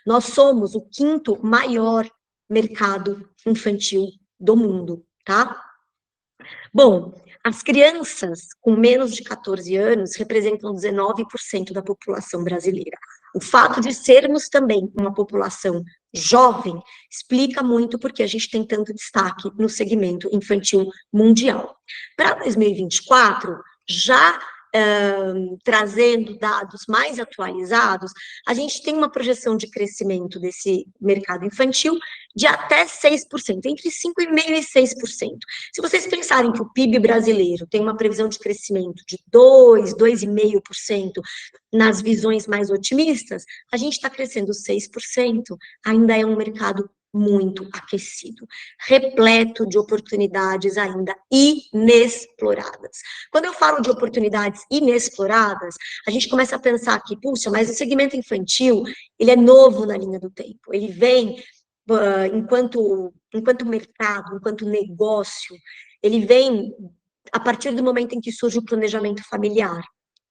Nós somos o quinto maior mercado infantil do mundo, tá? Bom, as crianças com menos de 14 anos representam 19% da população brasileira. O fato de sermos também uma população jovem explica muito porque a gente tem tanto destaque no segmento infantil mundial. Para 2024, já trazendo dados mais atualizados, a gente tem uma projeção de crescimento desse mercado infantil de até 6%, entre 5,5% e 6%. Se vocês pensarem que o PIB brasileiro tem uma previsão de crescimento de 2,5% nas visões mais otimistas, a gente está crescendo 6%, ainda é um mercado muito aquecido, repleto de oportunidades ainda inexploradas. Quando eu falo de oportunidades inexploradas, a gente começa a pensar que, puxa, mas o segmento infantil, ele é novo na linha do tempo, ele vem enquanto mercado, enquanto negócio, ele vem a partir do momento em que surge o planejamento familiar,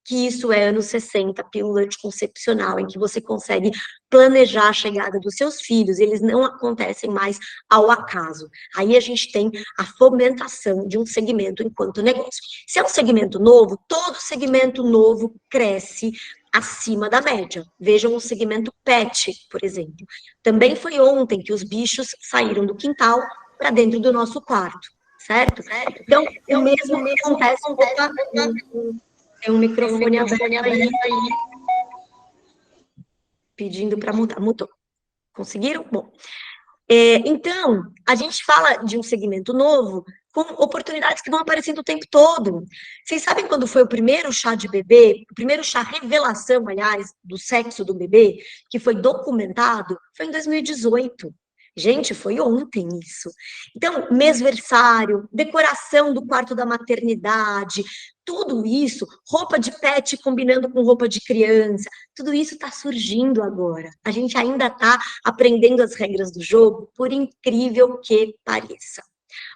que isso é anos 60, pílula anticoncepcional, em que você consegue planejar a chegada dos seus filhos, eles não acontecem mais ao acaso. Aí a gente tem a fomentação de um segmento enquanto negócio. Se é um segmento novo, todo segmento novo cresce acima da média. Vejam o segmento pet, por exemplo. Também foi ontem que os bichos saíram do quintal para dentro do nosso quarto, certo? Então, o mesmo acontece. Opa, tem um microfone aberto aí, pedindo para mudar. Mudou. Conseguiram? Bom. Então, a gente fala de um segmento novo com oportunidades que vão aparecendo o tempo todo. Vocês sabem quando foi o primeiro chá de bebê, o primeiro chá revelação, aliás, do sexo do bebê, que foi documentado? Foi em 2018. Gente, foi ontem isso. Então, mêsversário, decoração do quarto da maternidade, tudo isso, roupa de pet combinando com roupa de criança, tudo isso está surgindo agora. A gente ainda está aprendendo as regras do jogo, por incrível que pareça.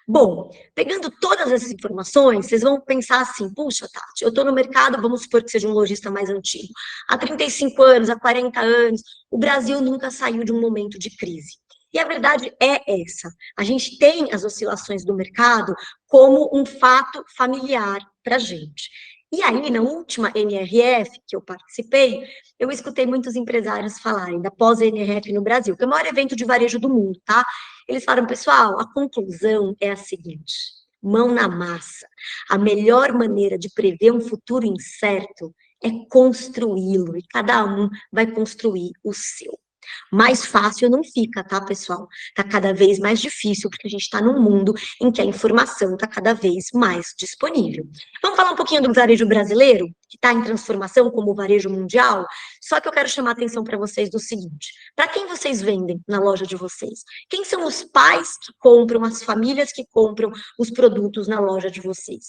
Bom, pegando todas essas informações, vocês vão pensar assim, puxa, Tati, eu estou no mercado, vamos supor que seja um lojista mais antigo, há 35 anos, há 40 anos, o Brasil nunca saiu de um momento de crise. E a verdade é essa, a gente tem as oscilações do mercado como um fato familiar para a gente. E aí, na última NRF que eu participei, eu escutei muitos empresários falarem da pós-NRF no Brasil, que é o maior evento de varejo do mundo, tá? Eles falaram, pessoal, a conclusão é a seguinte, mão na massa. A melhor maneira de prever um futuro incerto é construí-lo, e cada um vai construir o seu. Mais fácil não fica, tá, pessoal? Tá cada vez mais difícil, porque a gente está num mundo em que a informação está cada vez mais disponível. Vamos falar um pouquinho do varejo brasileiro, que está em transformação como o varejo mundial? Só que eu quero chamar a atenção para vocês do seguinte, para quem vocês vendem na loja de vocês? Quem são os pais que compram, as famílias que compram os produtos na loja de vocês?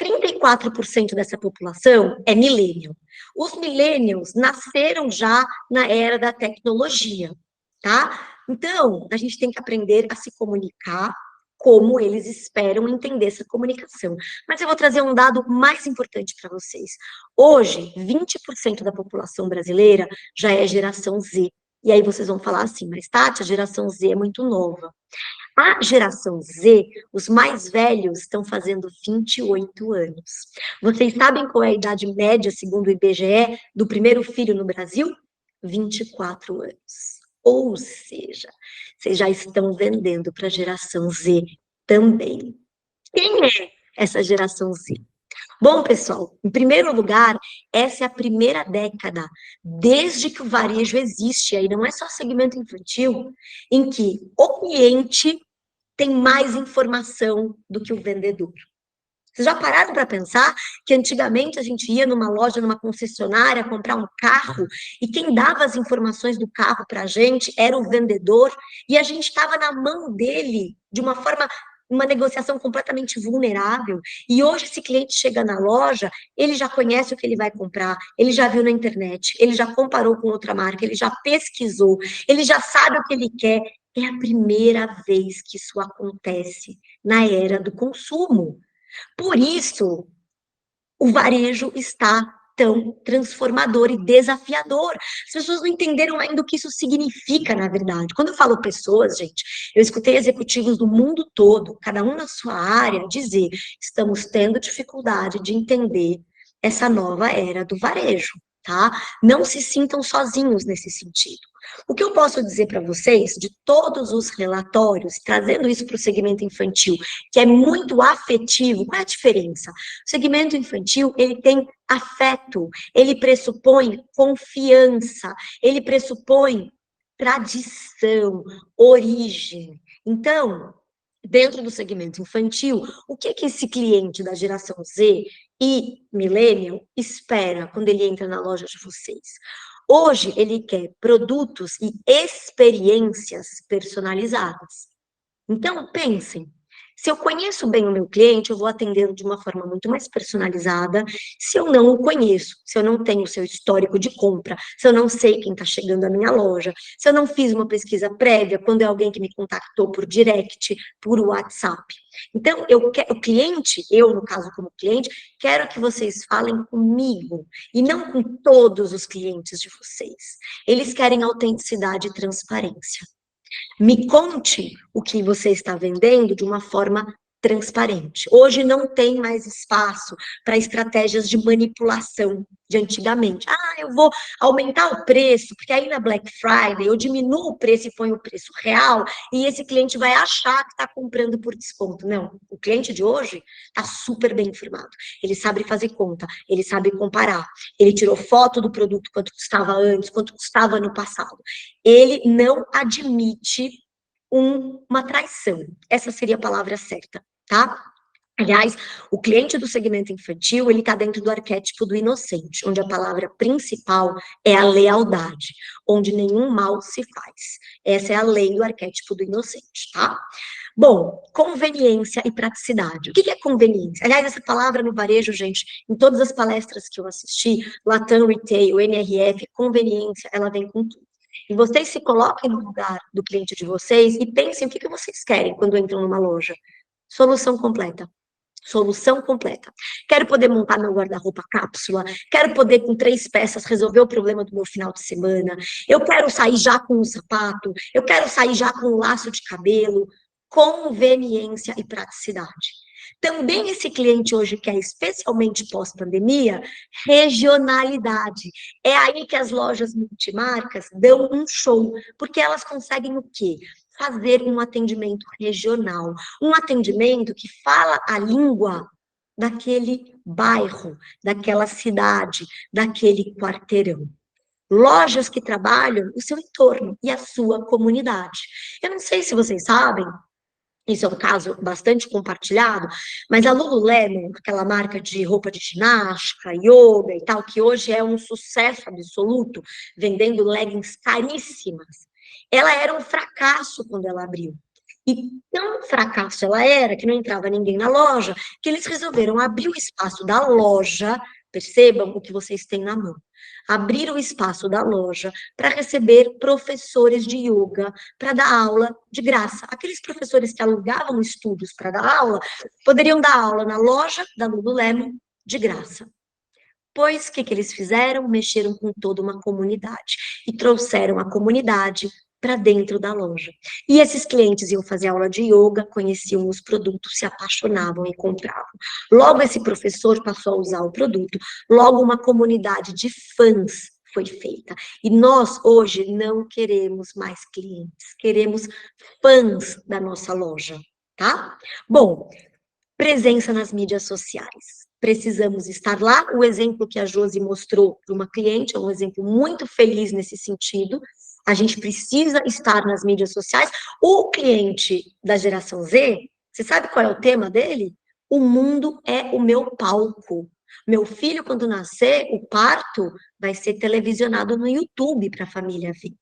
34% dessa população é milênio. Os millennials nasceram já na era da tecnologia, tá? Então, a gente tem que aprender a se comunicar como eles esperam entender essa comunicação. Mas eu vou trazer um dado mais importante para vocês. Hoje, 20% da população brasileira já é geração Z. E aí vocês vão falar assim, mas Tati, a geração Z é muito nova. A geração Z, os mais velhos, estão fazendo 28 anos. Vocês sabem qual é a idade média, segundo o IBGE, do primeiro filho no Brasil? 24 anos. Ou seja, vocês já estão vendendo para a geração Z também. Quem é essa geração Z? Bom, pessoal, em primeiro lugar, essa é a primeira década, desde que o varejo existe, aí não é só segmento infantil, em que o cliente tem mais informação do que o vendedor. Vocês já pararam para pensar que antigamente a gente ia numa loja, numa concessionária, comprar um carro, e quem dava as informações do carro para a gente era o vendedor, e a gente estava na mão dele de uma forma, uma negociação completamente vulnerável. E hoje esse cliente chega na loja, ele já conhece o que ele vai comprar, ele já viu na internet, ele já comparou com outra marca, ele já pesquisou, ele já sabe o que ele quer. É a primeira vez que isso acontece na era do consumo. Por isso, o varejo está tão transformador e desafiador. As pessoas não entenderam ainda o que isso significa, na verdade. Quando eu falo pessoas, gente, eu escutei executivos do mundo todo, cada um na sua área, dizer: estamos tendo dificuldade de entender essa nova era do varejo, tá? Não se sintam sozinhos nesse sentido. O que eu posso dizer para vocês, de todos os relatórios, trazendo isso para o segmento infantil, que é muito afetivo, qual é a diferença? O segmento infantil, ele tem afeto, ele pressupõe confiança, ele pressupõe tradição, origem. Então, dentro do segmento infantil, o que que esse cliente da geração Z e millennial espera quando ele entra na loja de vocês? Hoje, ele quer produtos e experiências personalizadas. Então, pensem, se eu conheço bem o meu cliente, eu vou atendê-lo de uma forma muito mais personalizada. Se eu não o conheço, se eu não tenho o seu histórico de compra, se eu não sei quem está chegando à minha loja, se eu não fiz uma pesquisa prévia, quando é alguém que me contactou por direct, por WhatsApp. Então, o cliente, eu, no caso, como cliente, quero que vocês falem comigo e não com todos os clientes de vocês. Eles querem autenticidade e transparência. Me conte o que você está vendendo de uma forma transparente. Hoje não tem mais espaço para estratégias de manipulação de antigamente. Ah, eu vou aumentar o preço, porque aí na Black Friday eu diminuo o preço e ponho o preço real, e esse cliente vai achar que está comprando por desconto. Não, o cliente de hoje está super bem informado. Ele sabe fazer conta, ele sabe comparar, ele tirou foto do produto, quanto custava antes, quanto custava no passado. Ele não admite uma traição. Essa seria a palavra certa, tá? Aliás, o cliente do segmento infantil, ele está dentro do arquétipo do inocente, onde a palavra principal é a lealdade, onde nenhum mal se faz. Essa é a lei do arquétipo do inocente, tá? Bom, conveniência e praticidade. O que é conveniência? Aliás, essa palavra no varejo, gente, em todas as palestras que eu assisti, Latam Retail, NRF, conveniência, ela vem com tudo. E vocês se coloquem no lugar do cliente de vocês e pensem o que vocês querem quando entram numa loja. Solução completa. Solução completa. Quero poder montar meu guarda-roupa cápsula, quero poder, com 3 peças, resolver o problema do meu final de semana, eu quero sair já com um sapato, eu quero sair já com um laço de cabelo, conveniência e praticidade. Também esse cliente hoje quer, especialmente pós-pandemia, regionalidade. É aí que as lojas multimarcas dão um show, porque elas conseguem o quê? Fazer um atendimento regional, um atendimento que fala a língua daquele bairro, daquela cidade, daquele quarteirão. Lojas que trabalham o seu entorno e a sua comunidade. Eu não sei se vocês sabem, isso é um caso bastante compartilhado, mas a Lululemon, aquela marca de roupa de ginástica, yoga e tal, que hoje é um sucesso absoluto, vendendo leggings caríssimas, ela era um fracasso quando ela abriu. E tão fracasso ela era, que não entrava ninguém na loja, que eles resolveram abrir o espaço da loja, percebam o que vocês têm na mão, abrir o espaço da loja para receber professores de yoga, para dar aula de graça. Aqueles professores que alugavam estúdios para dar aula, poderiam dar aula na loja da Lululemon de graça. Pois o que eles fizeram? Mexeram com toda uma comunidade e trouxeram a comunidade para dentro da loja. E esses clientes iam fazer aula de yoga, conheciam os produtos, se apaixonavam e compravam. Logo, esse professor passou a usar o produto, logo uma comunidade de fãs foi feita. E nós, hoje, não queremos mais clientes, queremos fãs da nossa loja, tá? Bom, presença nas mídias sociais. Precisamos estar lá. O exemplo que a Josi mostrou para uma cliente é um exemplo muito feliz nesse sentido. A gente precisa estar nas mídias sociais. O cliente da geração Z, você sabe qual é o tema dele? O mundo é o meu palco. Meu filho, quando nascer, o parto vai ser televisionado no YouTube para a família ver.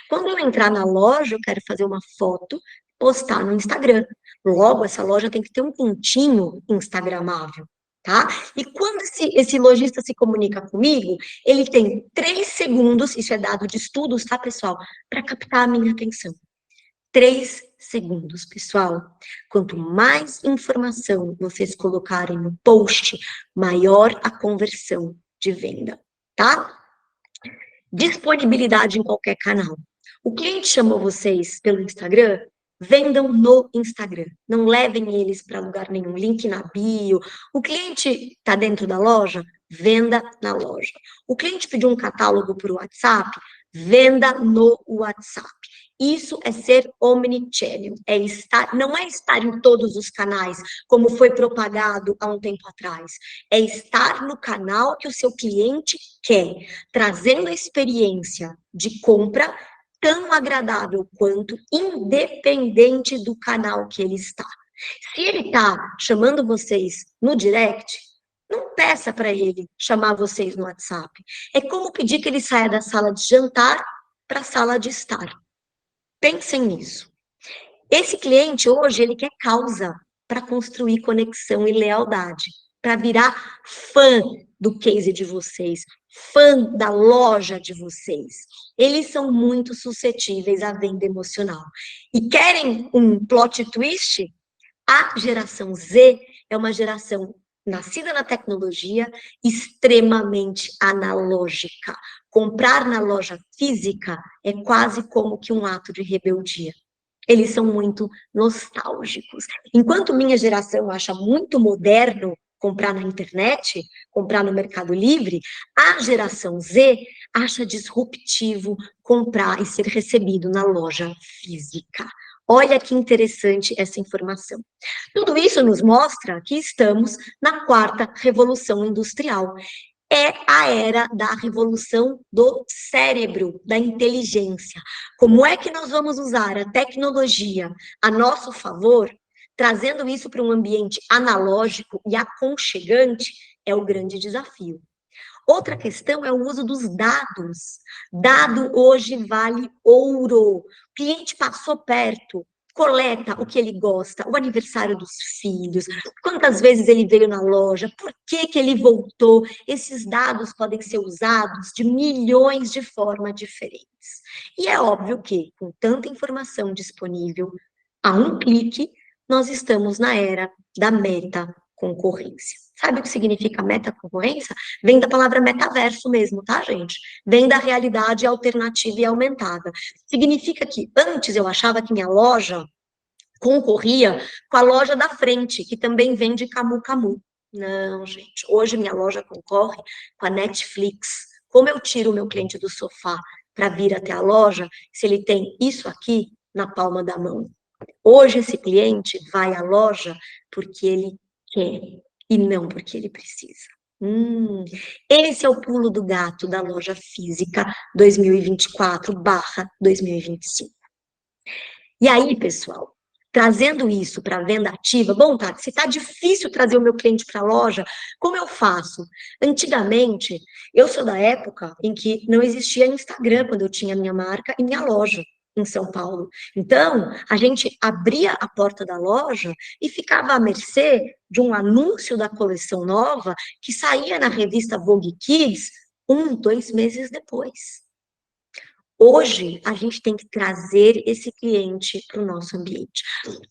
Quando eu entrar na loja, eu quero fazer uma foto, postar no Instagram. Logo, essa loja tem que ter um pontinho instagramável, tá? E quando esse lojista se comunica comigo, ele tem 3 segundos, isso é dado de estudos, tá, pessoal? Para captar a minha atenção. 3 segundos, pessoal. Quanto mais informação vocês colocarem no post, maior a conversão de venda, tá? Disponibilidade em qualquer canal. O cliente chamou vocês pelo Instagram, vendam no Instagram. Não levem eles para lugar nenhum, link na bio. O cliente está dentro da loja, venda na loja. O cliente pediu um catálogo por WhatsApp, venda no WhatsApp. Isso é ser omnichannel, não é estar em todos os canais, como foi propagado há um tempo atrás. É estar no canal que o seu cliente quer, trazendo a experiência de compra tão agradável quanto, independente do canal que ele está. Se ele está chamando vocês no direct, não peça para ele chamar vocês no WhatsApp. É como pedir que ele saia da sala de jantar para a sala de estar. Pensem nisso. Esse cliente hoje, ele quer causa para construir conexão e lealdade, para virar fã do case de vocês, fã da loja de vocês. Eles são muito suscetíveis à venda emocional. E querem um plot twist? A geração Z é uma geração nascida na tecnologia, extremamente analógica. Comprar na loja física é quase como que um ato de rebeldia. Eles são muito nostálgicos. Enquanto minha geração acha muito moderno comprar na internet, comprar no Mercado Livre, a geração Z acha disruptivo comprar e ser recebido na loja física. Olha que interessante essa informação. Tudo isso nos mostra que estamos na quarta revolução industrial. É a era da revolução do cérebro, da inteligência. Como é que nós vamos usar a tecnologia a nosso favor, trazendo isso para um ambiente analógico e aconchegante, é o grande desafio. Outra questão é o uso dos dados. Dado hoje vale ouro. O cliente passou perto, coleta o que ele gosta, o aniversário dos filhos, quantas vezes ele veio na loja, por que que ele voltou. Esses dados podem ser usados de milhões de formas diferentes. E é óbvio que, com tanta informação disponível, a um clique, nós estamos na era da meta concorrência. Sabe o que significa meta concorrência? Vem da palavra metaverso mesmo, tá, gente? Vem da realidade alternativa e aumentada. Significa que antes eu achava que minha loja concorria com a loja da frente, que também vende Camu Camu. Não, gente. Hoje minha loja concorre com a Netflix. Como eu tiro o meu cliente do sofá para vir até a loja, se ele tem isso aqui na palma da mão? Hoje esse cliente vai à loja porque ele quer e não porque ele precisa. Esse é o pulo do gato da loja física 2024/2025. E aí, pessoal, trazendo isso para a venda ativa, bom, Tati, se está difícil trazer o meu cliente para a loja, como eu faço? Antigamente, eu sou da época em que não existia Instagram quando eu tinha minha marca e minha loja em São Paulo. Então, a gente abria a porta da loja e ficava à mercê de um anúncio da coleção nova que saía na revista Vogue Kids 2 meses depois. Hoje, a gente tem que trazer esse cliente para o nosso ambiente.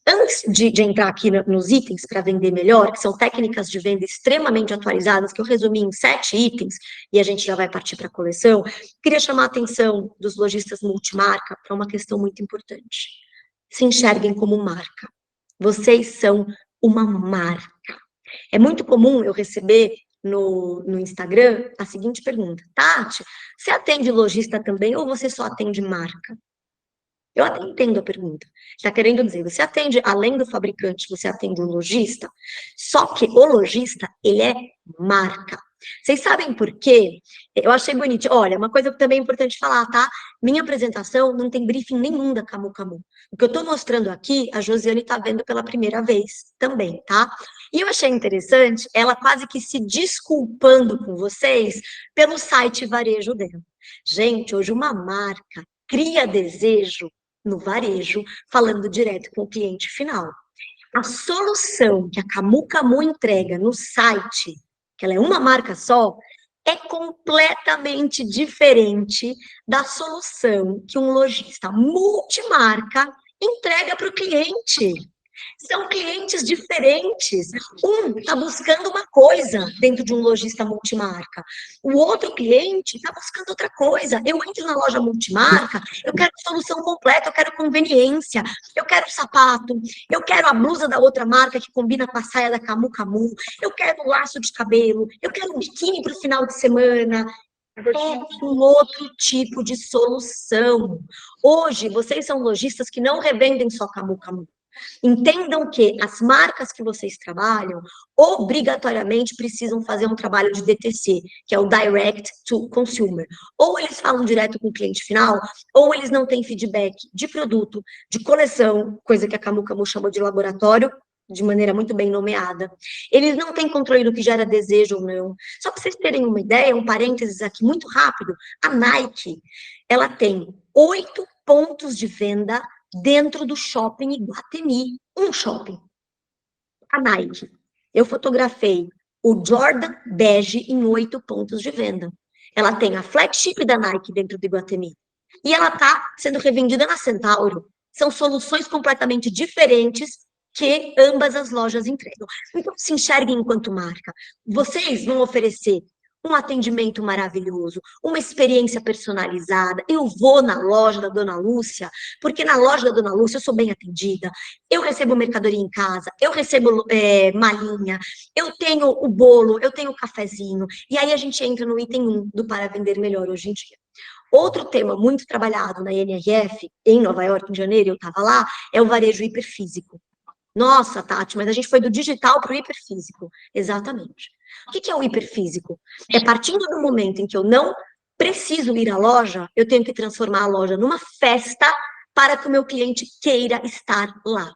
Antes de entrar aqui nos itens para vender melhor, que são técnicas de venda extremamente atualizadas, que eu resumi em 7 itens, e a gente já vai partir para a coleção, queria chamar a atenção dos lojistas multimarca para uma questão muito importante. Se enxerguem como marca. Vocês são uma marca. É muito comum eu receber no Instagram a seguinte pergunta: Tati, você atende lojista também ou você só atende marca? Eu até entendo a pergunta. Está querendo dizer, você atende, além do fabricante, você atende o lojista? Só que o lojista, ele é marca. Vocês sabem por quê? Eu achei bonito. Olha, uma coisa que também é importante falar, tá? Minha apresentação não tem briefing nenhum da Camu Camu. O que eu estou mostrando aqui, a Josiane está vendo pela primeira vez também, tá? E eu achei interessante ela quase que se desculpando com vocês pelo site varejo dela. Gente, hoje uma marca cria desejo no varejo, falando direto com o cliente final. A solução que a Camu Camu entrega no site, que ela é uma marca só, é completamente diferente da solução que um lojista multimarca entrega para o cliente. São clientes diferentes. Um está buscando uma coisa dentro de um lojista multimarca. O outro cliente está buscando outra coisa. Eu entro na loja multimarca, eu quero solução completa, eu quero conveniência, eu quero sapato, eu quero a blusa da outra marca que combina com a saia da Camu Camu, eu quero um laço de cabelo, eu quero um biquíni para o final de semana. É um outro tipo de solução. Hoje, vocês são lojistas que não revendem só Camu Camu. Entendam que as marcas que vocês trabalham obrigatoriamente precisam fazer um trabalho de DTC, que é o Direct to Consumer. Ou eles falam direto com o cliente final, ou eles não têm feedback de produto, de coleção, coisa que a Camu Camu chamou de laboratório, de maneira muito bem nomeada. Eles não têm controle do que gera desejo ou não. Só para vocês terem uma ideia, um parênteses aqui muito rápido, a Nike, ela tem 8 pontos de venda dentro do shopping Iguatemi, um shopping. A Nike. Eu fotografei o Jordan bege em 8 pontos de venda. Ela tem a flagship da Nike dentro do Iguatemi. E ela está sendo revendida na Centauro. São soluções completamente diferentes que ambas as lojas entregam. Então, se enxerguem enquanto marca. Vocês vão oferecer um atendimento maravilhoso, uma experiência personalizada. Eu vou na loja da Dona Lúcia, porque na loja da Dona Lúcia eu sou bem atendida, eu recebo mercadoria em casa, eu recebo malinha, eu tenho o bolo, eu tenho o cafezinho, e aí a gente entra no item 1 do Para Vender Melhor hoje em dia. Outro tema muito trabalhado na NRF, em Nova York, em janeiro, eu estava lá, é o varejo hiperfísico. Nossa, Tati, mas a gente foi do digital para o hiperfísico. Exatamente. O que é o hiperfísico? É partindo do momento em que eu não preciso ir à loja, eu tenho que transformar a loja numa festa para que o meu cliente queira estar lá.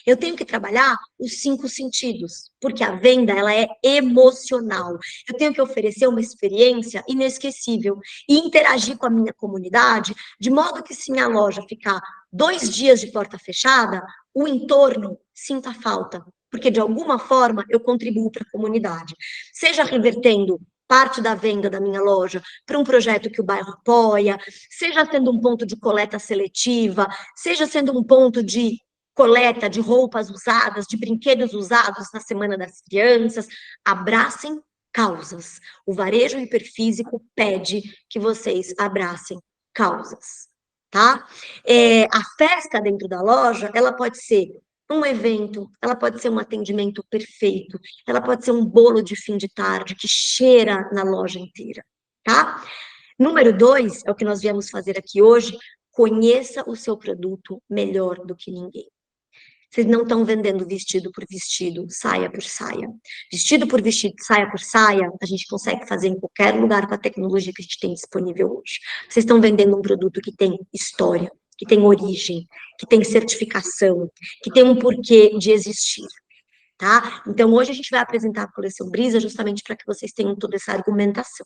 Eu tenho que trabalhar os 5 sentidos, porque a venda ela é emocional. Eu tenho que oferecer uma experiência inesquecível e interagir com a minha comunidade, de modo que se minha loja ficar 2 dias de porta fechada, o entorno sinta falta, porque de alguma forma eu contribuo para a comunidade. Seja revertendo parte da venda da minha loja para um projeto que o bairro apoia, seja sendo um ponto de coleta seletiva, seja sendo um ponto de coleta de roupas usadas, de brinquedos usados na Semana das Crianças. Abracem causas. O varejo hiperfísico pede que vocês abracem causas, tá? A festa dentro da loja, ela pode ser um evento, ela pode ser um atendimento perfeito, ela pode ser um bolo de fim de tarde que cheira na loja inteira, tá? Número 2, é o que nós viemos fazer aqui hoje, conheça o seu produto melhor do que ninguém. Vocês não estão vendendo vestido por vestido, saia por saia. Vestido por vestido, saia por saia, a gente consegue fazer em qualquer lugar com a tecnologia que a gente tem disponível hoje. Vocês estão vendendo um produto que tem história, que tem origem, que tem certificação, que tem um porquê de existir. Tá? Então, hoje a gente vai apresentar a coleção Brisa justamente para que vocês tenham toda essa argumentação.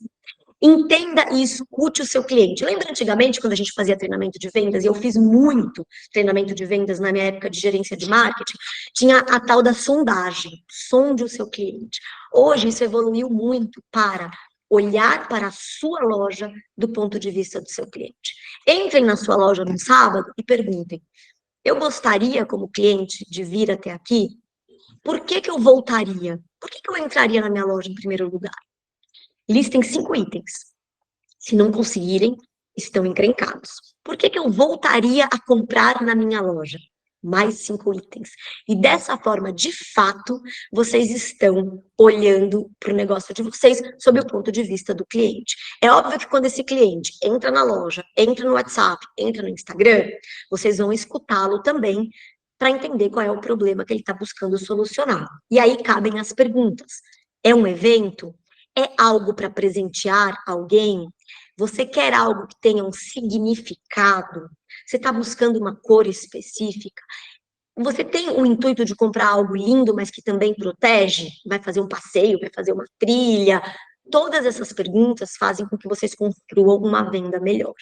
Entenda isso, escute o seu cliente. Lembra antigamente, quando a gente fazia treinamento de vendas, e eu fiz muito treinamento de vendas na minha época de gerência de marketing, tinha a tal da sondagem, sonde o seu cliente. Hoje isso evoluiu muito para olhar para a sua loja do ponto de vista do seu cliente. Entrem na sua loja no sábado e perguntem, eu gostaria, como cliente, de vir até aqui? Por que eu voltaria? Por que eu entraria na minha loja em primeiro lugar? Listem 5 itens. Se não conseguirem, estão encrencados. Por que eu voltaria a comprar na minha loja? Mais 5 itens. E dessa forma, de fato, vocês estão olhando para o negócio de vocês sob o ponto de vista do cliente. É óbvio que quando esse cliente entra na loja, entra no WhatsApp, entra no Instagram, vocês vão escutá-lo também para entender qual é o problema que ele está buscando solucionar. E aí cabem as perguntas. É um evento? É algo para presentear alguém? Você quer algo que tenha um significado? Você está buscando uma cor específica? Você tem o intuito de comprar algo lindo, mas que também protege? Vai fazer um passeio, vai fazer uma trilha? Todas essas perguntas fazem com que vocês construam uma venda melhor.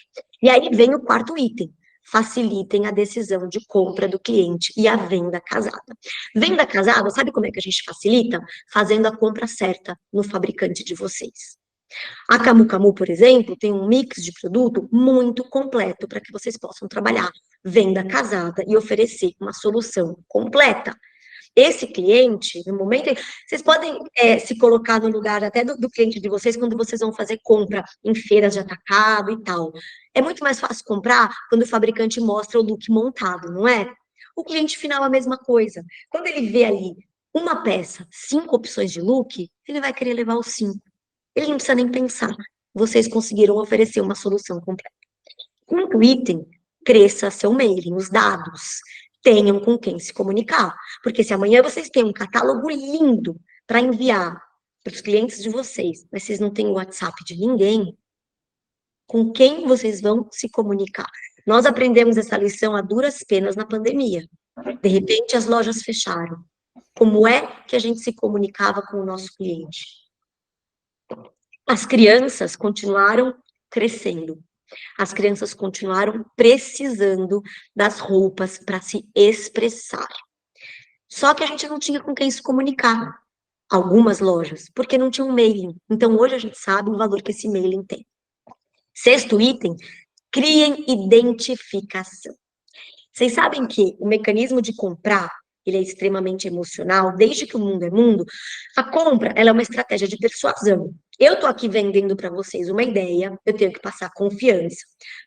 E aí vem o 4º item. Facilitem a decisão de compra do cliente e a venda casada. Venda casada, sabe como é que a gente facilita? Fazendo a compra certa no fabricante de vocês. A Camu Camu, por exemplo, tem um mix de produto muito completo para que vocês possam trabalhar venda casada e oferecer uma solução completa. Esse cliente, no momento, vocês podem se colocar no lugar até do cliente de vocês quando vocês vão fazer compra em feiras de atacado e tal. É muito mais fácil comprar quando o fabricante mostra o look montado, não é? O cliente final é a mesma coisa. Quando ele vê ali uma peça, 5 opções de look, ele vai querer levar os 5. Ele não precisa nem pensar. Vocês conseguiram oferecer uma solução completa. Quinto item, cresça seu mailing, os dados. Tenham com quem se comunicar. Porque se amanhã vocês têm um catálogo lindo para enviar para os clientes de vocês, mas vocês não têm o WhatsApp de ninguém, com quem vocês vão se comunicar? Nós aprendemos essa lição a duras penas na pandemia. De repente, as lojas fecharam. Como é que a gente se comunicava com o nosso cliente? As crianças continuaram crescendo. As crianças continuaram precisando das roupas para se expressar. Só que a gente não tinha com quem se comunicar. Algumas lojas, porque não tinha um mailing. Então, hoje a gente sabe o valor que esse mailing tem. Sexto item, criem identificação. Vocês sabem que o mecanismo de comprar, ele é extremamente emocional, desde que o mundo é mundo, a compra, ela é uma estratégia de persuasão. Eu estou aqui vendendo para vocês uma ideia, eu tenho que passar confiança,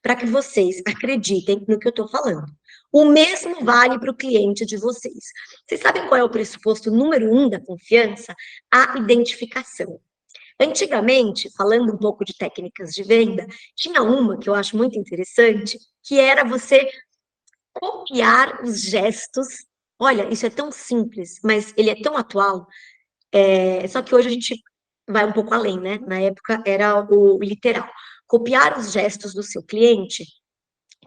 para que vocês acreditem no que eu estou falando. O mesmo vale para o cliente de vocês. Vocês sabem qual é o pressuposto número 1 da confiança? A identificação. Antigamente, falando um pouco de técnicas de venda, tinha uma que eu acho muito interessante, que era você copiar os gestos. Olha, isso é tão simples, mas ele é tão atual. Só que hoje a gente vai um pouco além, né? Na época era o literal. Copiar os gestos do seu cliente,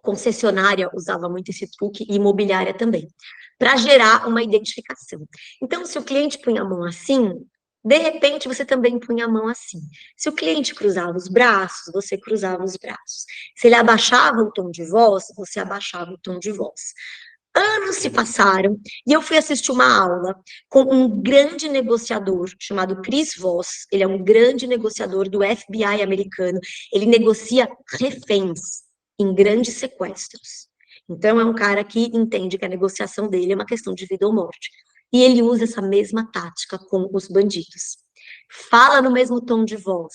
concessionária usava muito esse truque, e imobiliária também, para gerar uma identificação. Então, se o cliente punha a mão assim, de repente você também punha a mão assim. Se o cliente cruzava os braços, você cruzava os braços. Se ele abaixava o tom de voz, você abaixava o tom de voz. Anos se passaram e eu fui assistir uma aula com um grande negociador chamado Chris Voss. Ele é um grande negociador do FBI americano. Ele negocia reféns em grandes sequestros. Então, é um cara que entende que a negociação dele é uma questão de vida ou morte. E ele usa essa mesma tática com os bandidos. Fala no mesmo tom de voz,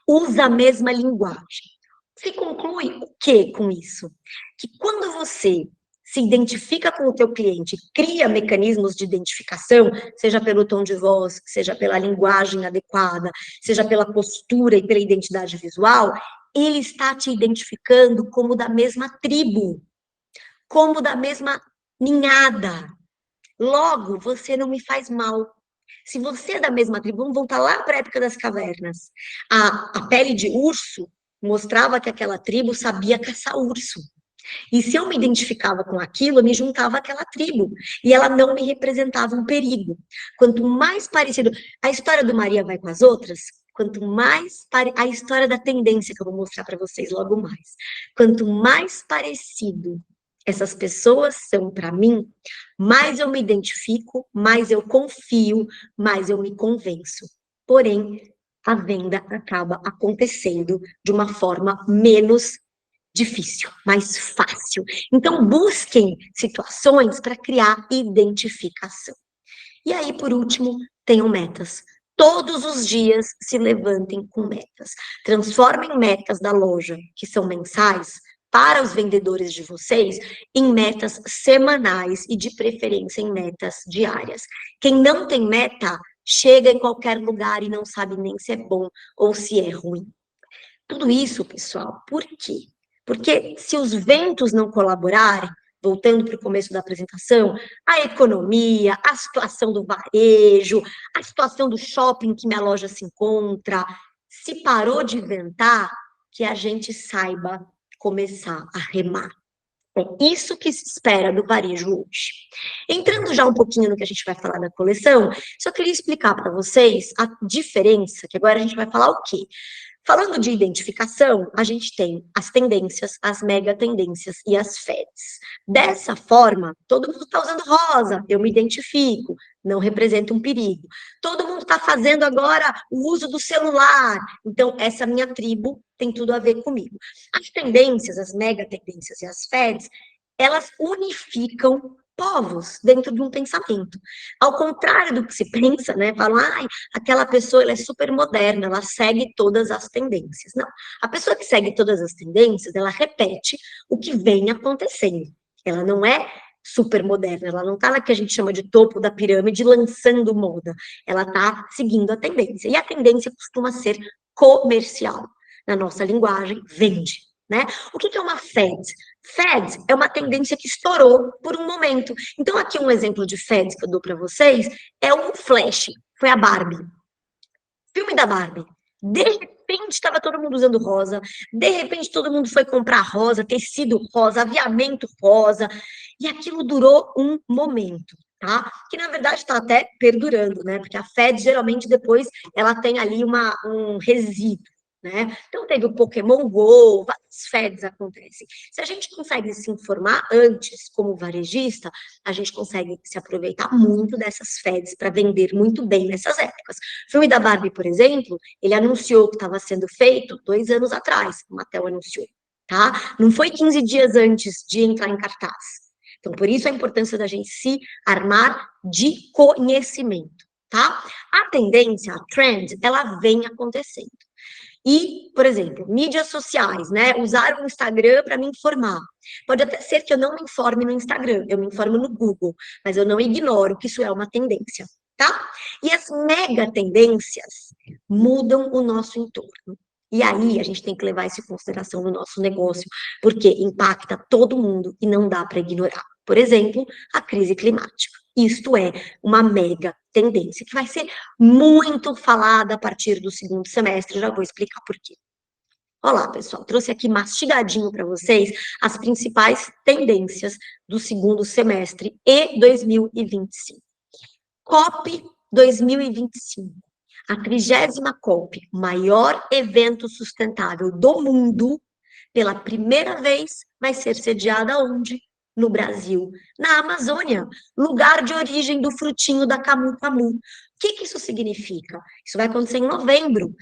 usa a mesma linguagem. Você conclui o que com isso? Que quando você se identifica com o teu cliente, cria mecanismos de identificação, seja pelo tom de voz, seja pela linguagem adequada, seja pela postura e pela identidade visual, ele está te identificando como da mesma tribo, como da mesma ninhada. Logo, você não me faz mal. Se você é da mesma tribo, vamos voltar lá para a época das cavernas. A pele de urso mostrava que aquela tribo sabia caçar urso. E se eu me identificava com aquilo, eu me juntava àquela tribo. E ela não me representava um perigo. Quanto mais parecido. A história do Maria vai com as outras. Quanto mais. A história da tendência que eu vou mostrar para vocês logo mais. Quanto mais parecido essas pessoas são para mim, mais eu me identifico, mais eu confio, mais eu me convenço. Porém, a venda acaba acontecendo de uma forma menos difícil, mais fácil. Então, busquem situações para criar identificação. E aí, por último, tenham metas. Todos os dias se levantem com metas. Transformem metas da loja, que são mensais, para os vendedores de vocês, em metas semanais e, de preferência, em metas diárias. Quem não tem meta, chega em qualquer lugar e não sabe nem se é bom ou se é ruim. Tudo isso, pessoal, por quê? Porque se os ventos não colaborarem, voltando para o começo da apresentação, a economia, a situação do varejo, a situação do shopping que minha loja se encontra, se parou de ventar, que a gente saiba começar a remar. É isso que se espera do varejo hoje. Entrando já um pouquinho no que a gente vai falar da coleção, só queria explicar para vocês a diferença, que agora a gente vai falar o quê? Falando de identificação, a gente tem as tendências, as mega tendências e as FEDs. Dessa forma, todo mundo está usando rosa, eu me identifico, não representa um perigo. Todo mundo está fazendo agora o uso do celular, então essa minha tribo tem tudo a ver comigo. As tendências, as mega tendências e as FEDs, elas unificam povos dentro de um pensamento. Ao contrário do que se pensa, né? Falam, ai, aquela pessoa ela é super moderna, ela segue todas as tendências. Não, a pessoa que segue todas as tendências, ela repete o que vem acontecendo. Ela não é super moderna, ela não está na que a gente chama de topo da pirâmide lançando moda, ela está seguindo a tendência. E a tendência costuma ser comercial. Na nossa linguagem, vende. Né? O que é uma Fed? Fed é uma tendência que estourou por um momento. Então, aqui um exemplo de Fed que eu dou para vocês é o Flash, foi a Barbie. Filme da Barbie. De repente, estava todo mundo usando rosa. De repente, todo mundo foi comprar rosa, tecido rosa, aviamento rosa. E aquilo durou um momento, tá? Que, na verdade, está até perdurando, né? Porque a Fed, geralmente, depois, ela tem ali um resíduo. Né? Então, teve o Pokémon Go, várias FEDs acontecem. Se a gente consegue se informar antes, como varejista, a gente consegue se aproveitar muito dessas FEDs para vender muito bem nessas épocas. O filme da Barbie, por exemplo, ele anunciou que estava sendo feito 2 anos atrás, o Mattel anunciou, tá? Não foi 15 dias antes de entrar em cartaz. Então, por isso a importância da gente se armar de conhecimento, tá? A tendência, a trend, ela vem acontecendo. E, por exemplo, mídias sociais, né? Usar o Instagram para me informar. Pode até ser que eu não me informe no Instagram, eu me informo no Google, mas eu não ignoro que isso é uma tendência, tá? E as mega tendências mudam o nosso entorno. E aí a gente tem que levar isso em consideração no nosso negócio, porque impacta todo mundo e não dá para ignorar. Por exemplo, a crise climática. Isto é uma mega tendência que vai ser muito falada a partir do segundo semestre, já vou explicar por quê. Olá, pessoal, trouxe aqui mastigadinho para vocês as principais tendências do segundo semestre e 2025. COP 2025, a 30ª COP, maior evento sustentável do mundo, pela primeira vez vai ser sediada onde? No Brasil, na Amazônia, lugar de origem do frutinho da camu-camu. O que isso significa? Isso vai acontecer em novembro,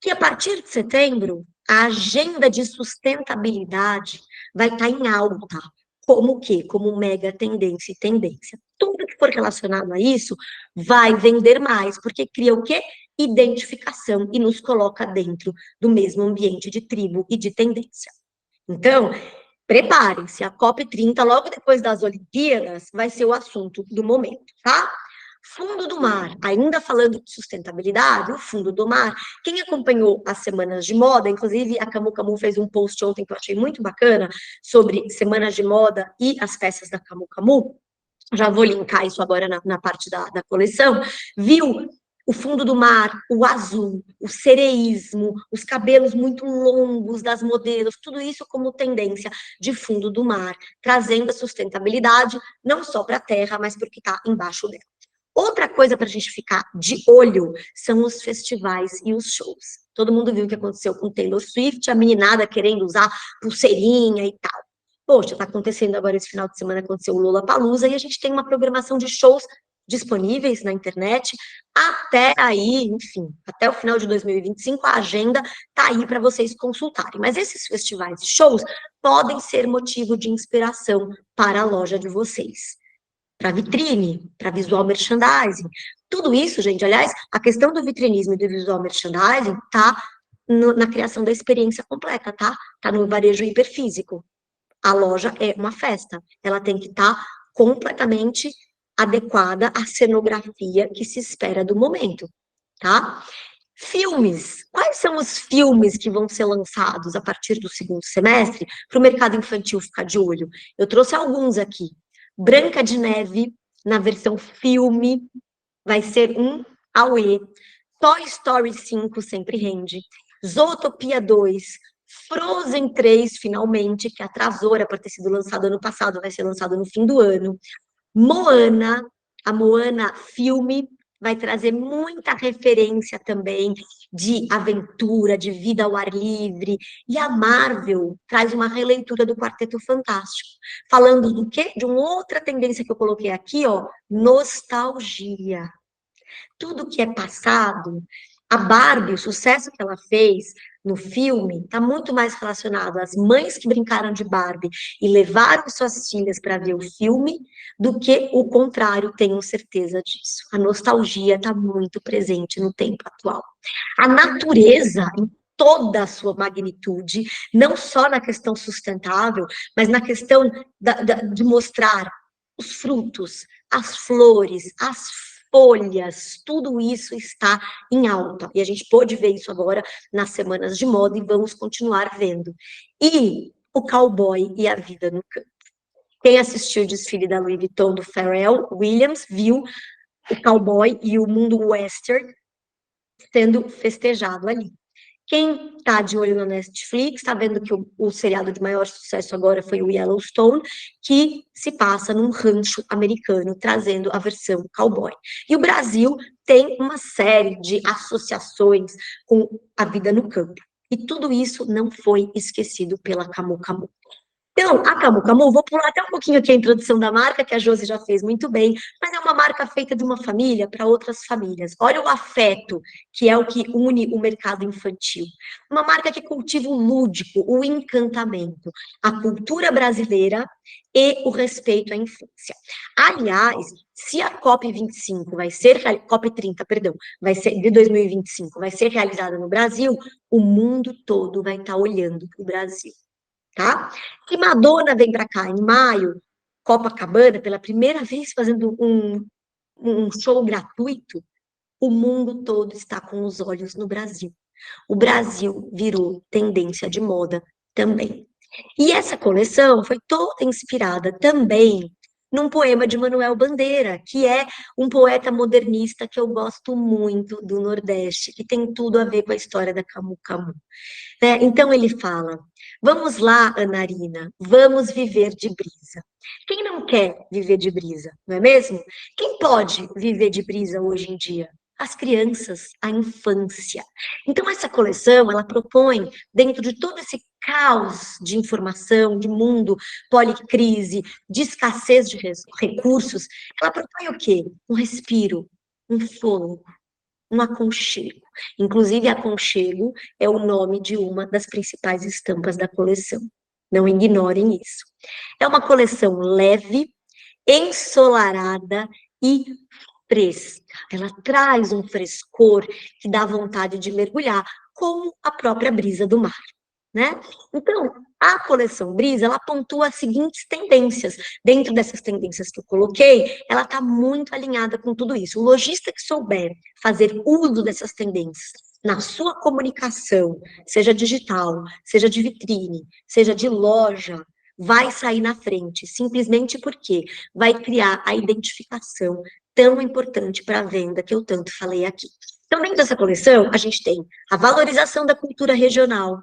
que a partir de setembro, a agenda de sustentabilidade vai estar em alta. Como o quê? Como mega tendência e tendência. Tudo que for relacionado a isso vai vender mais, porque cria o quê? Identificação e nos coloca dentro do mesmo ambiente de tribo e de tendência. Então, preparem-se, a COP30, logo depois das Olimpíadas, vai ser o assunto do momento, tá? Fundo do mar, ainda falando de sustentabilidade, o fundo do mar, quem acompanhou as semanas de moda, inclusive a Camu Camu fez um post ontem que eu achei muito bacana, sobre semanas de moda e as peças da Camu Camu, já vou linkar isso agora na parte da coleção, viu o fundo do mar, o azul, o sereísmo, os cabelos muito longos das modelos, tudo isso como tendência de fundo do mar, trazendo a sustentabilidade não só para a terra, mas para o que está embaixo dela. Outra coisa para a gente ficar de olho são os festivais e os shows. Todo mundo viu o que aconteceu com Taylor Swift, a meninada querendo usar pulseirinha e tal. Poxa, está acontecendo agora esse final de semana, aconteceu o Lollapalooza, e a gente tem uma programação de shows disponíveis na internet, até aí, enfim, até o final de 2025, a agenda está aí para vocês consultarem. Mas esses festivais e shows podem ser motivo de inspiração para a loja de vocês. Para vitrine, para visual merchandising. Tudo isso, gente, aliás, a questão do vitrinismo e do visual merchandising está na criação da experiência completa, tá? Está no varejo hiperfísico. A loja é uma festa, ela tem que estar completamente adequada à cenografia que se espera do momento, tá? Filmes. Quais são os filmes que vão ser lançados a partir do segundo semestre para o mercado infantil ficar de olho? Eu trouxe alguns aqui. Branca de Neve, na versão filme, vai ser um auê. Toy Story 5 sempre rende. Zootopia 2, Frozen 3, finalmente, que atrasou, era para ter sido lançado ano passado, vai ser lançado no fim do ano. Moana, a Moana filme, vai trazer muita referência também de aventura, de vida ao ar livre. E a Marvel traz uma releitura do Quarteto Fantástico, falando do quê? De uma outra tendência que eu coloquei aqui, ó, nostalgia. Tudo que é passado, a Barbie, o sucesso que ela fez no filme, está muito mais relacionado às mães que brincaram de Barbie e levaram suas filhas para ver o filme, do que o contrário, tenho certeza disso. A nostalgia está muito presente no tempo atual. A natureza, em toda a sua magnitude, não só na questão sustentável, mas na questão de mostrar os frutos, as flores, as folhas, tudo isso está em alta. E a gente pôde ver isso agora nas semanas de moda e vamos continuar vendo. E o cowboy e a vida no campo. Quem assistiu o desfile da Louis Vuitton do Pharrell Williams viu o cowboy e o mundo western sendo festejado ali. Quem está de olho na Netflix está vendo que o seriado de maior sucesso agora foi o Yellowstone, que se passa num rancho americano, trazendo a versão cowboy. E o Brasil tem uma série de associações com a vida no campo. E tudo isso não foi esquecido pela Camu Camu. Então, a Camu Camu, vou pular até um pouquinho aqui a introdução da marca, que a Josi já fez muito bem, mas é uma marca feita de uma família para outras famílias. Olha o afeto, que é o que une o mercado infantil. Uma marca que cultiva o lúdico, o encantamento, a cultura brasileira e o respeito à infância. Aliás, se a COP25 vai ser, COP30, perdão, vai ser de 2025, vai ser realizada no Brasil, o mundo todo vai estar olhando para o Brasil. Tá? E Madonna vem para cá em maio, Copacabana, pela primeira vez fazendo um show gratuito, o mundo todo está com os olhos no Brasil. O Brasil virou tendência de moda também. E essa coleção foi toda inspirada também num poema de Manuel Bandeira, que é um poeta modernista que eu gosto muito do Nordeste, que tem tudo a ver com a história da Camu Camu. Né? Então ele fala: vamos lá, Anarina, vamos viver de brisa. Quem não quer viver de brisa, não é mesmo? Quem pode viver de brisa hoje em dia? As crianças, a infância. Então essa coleção, ela propõe, dentro de todo esse caos de informação, de mundo policrise, de escassez de recursos, ela propõe o quê? Um respiro, um fôlego, um aconchego. Inclusive, aconchego é o nome de uma das principais estampas da coleção. Não ignorem isso. É uma coleção leve, ensolarada e fresca. Ela traz um frescor que dá vontade de mergulhar, como a própria brisa do mar. Né? Então, a coleção Brisa, ela pontua as seguintes tendências. Dentro dessas tendências que eu coloquei, ela está muito alinhada com tudo isso. O lojista que souber fazer uso dessas tendências na sua comunicação, seja digital, seja de vitrine, seja de loja, vai sair na frente, simplesmente porque vai criar a identificação tão importante para a venda que eu tanto falei aqui. Então, dentro dessa coleção, a gente tem a valorização da cultura regional,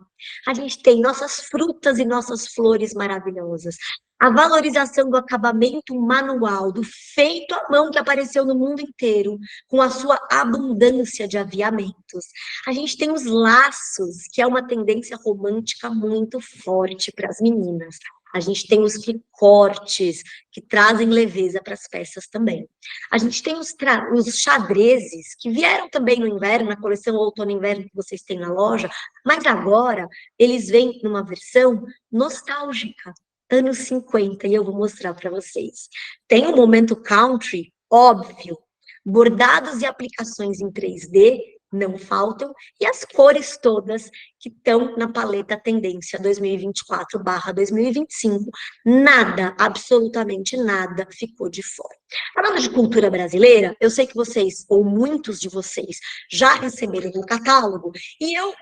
a gente tem nossas frutas e nossas flores maravilhosas, a valorização do acabamento manual, do feito à mão que apareceu no mundo inteiro, com a sua abundância de aviamentos. A gente tem os laços, que é uma tendência romântica muito forte para as meninas. A gente tem os recortes, que trazem leveza para as peças também. A gente tem os xadrezes, que vieram também no inverno, na coleção outono e inverno que vocês têm na loja, mas agora eles vêm numa versão nostálgica, anos 50, e eu vou mostrar para vocês. Tem um momento country, óbvio, bordados e aplicações em 3D, não faltam, e as cores todas que estão na paleta tendência 2024/2025, nada, absolutamente nada ficou de fora. Falando de cultura brasileira, eu sei que vocês, ou muitos de vocês, já receberam um catálogo, e eu,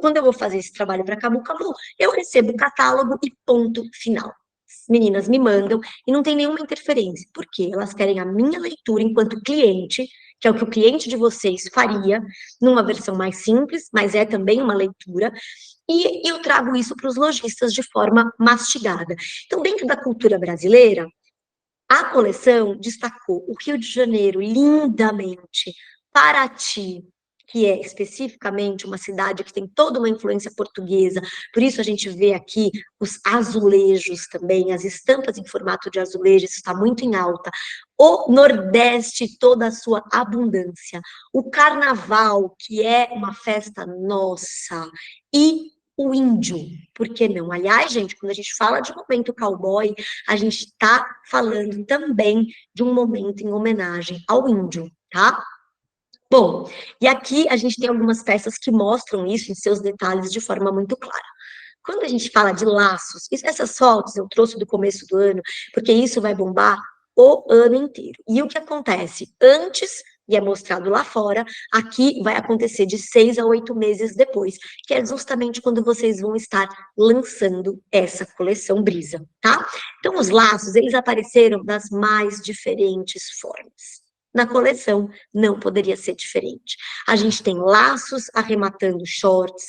quando eu vou fazer esse trabalho para Camu Camu, eu recebo o catálogo e ponto final. As meninas me mandam e não tem nenhuma interferência, porque elas querem a minha leitura enquanto cliente, que é o que o cliente de vocês faria, numa versão mais simples, mas é também uma leitura, e eu trago isso para os lojistas de forma mastigada. Então, dentro da cultura brasileira, A coleção destacou o Rio de Janeiro lindamente, Paraty, que é especificamente uma cidade que tem toda uma influência portuguesa, por isso a gente vê aqui os azulejos também, as estampas em formato de azulejo, isso está muito em alta. O Nordeste, toda a sua abundância. O Carnaval, que é uma festa nossa, e o índio, por que não? Aliás, gente, quando a gente fala de momento cowboy, a gente está falando também de um momento em homenagem ao índio, tá? Bom, e aqui a gente tem algumas peças que mostram isso em seus detalhes de forma muito clara. Quando a gente fala de laços, essas fotos eu trouxe do começo do ano, porque isso vai bombar o ano inteiro. E o que acontece antes, e é mostrado lá fora, aqui vai acontecer de 6 a 8 meses depois, que é justamente quando vocês vão estar lançando essa coleção Brisa, tá? Então, os laços, eles apareceram das mais diferentes formas. Na coleção não poderia ser diferente. A gente tem laços arrematando shorts,